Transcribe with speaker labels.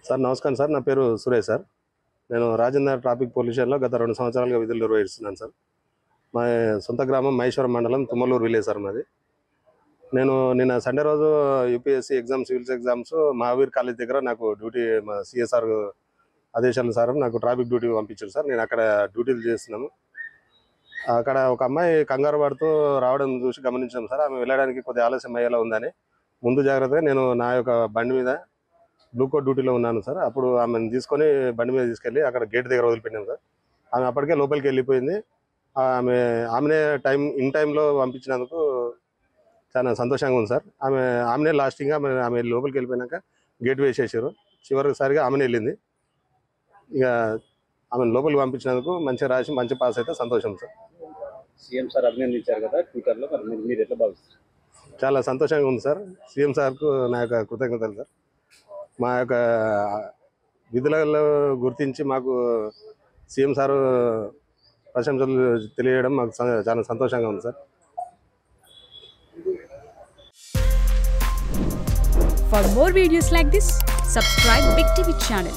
Speaker 1: Sir నమస్కారం sir. నా పేరు సురేష్ సార్. నేను రాజేంద్ర ట్రాఫిక్ పోలీస్ స్టేషన్లో గత 2 సంవత్సరాలుగా విధులు నిర్వహిస్తున్నాను సార్. మా సొంత గ్రామం మహేశ్వరం మండలం తుమ్మలూరు విలేజ్ సార్ మాది. నేను నిన్న సండే రోజు UPSC exams, civils exams Mahavir college దగ్గర నాకు డ్యూటీ మా సిఎస్ఆర్ ఆదేశానుసారం నాకు ట్రాఫిక్ డ్యూటీ పంపించారు సార్. నేను అక్కడ డ్యూటీలు చేస్తున్నాను. అక్కడ ఒక అమ్మాయి కంగారు పడుతూ రావడం చూసి గమనించాం సార్. ఆమె వెళ్ళడానికి కొద్దిగా ఆలస్యం అయ్యేలా ఉందని ముందు జాగ్రత్తగా నేను నా యొక్క బండి మీద బ్లూ కోట్ డ్యూటీలో ఉన్నాను సార్. అప్పుడు ఆమెను తీసుకొని బండి మీద తీసుకెళ్ళి అక్కడ గేట్ దగ్గర వదిలిపెట్టాను సార్. ఆమె అప్పటికే లోపలికి వెళ్ళిపోయింది. ఆమెనే ఇన్ టైంలో పంపించినందుకు చాలా సంతోషంగా ఉంది సార్. ఆమెనే లాస్టింగ్గా ఆమె లోపలికి వెళ్ళిపోయినాక గేట్ వేసేసారు. చివరిసారిగా ఆమెనే వెళ్ళింది. ఇక ఆమెను లోపలికి పంపించినందుకు మంచిగా రాసి మంచి పాస్ అయితే సంతోషం సార్.
Speaker 2: సీఎం సార్ అభినందించారు కదా ట్విట్టర్లో, మీరు ఎట్లా భావిస్తారు?
Speaker 1: చాలా సంతోషంగా ఉంది సార్. సీఎం సార్కు నా యొక్క కృతజ్ఞతలు సార్. మా యొక్క విధులలో గుర్తించి మాకు సీఎం సారు ప్రశంసలు తెలియడం మాకు చాలా సంతోషంగా ఉంది sir.
Speaker 3: For more videos like this, subscribe Big TV channel.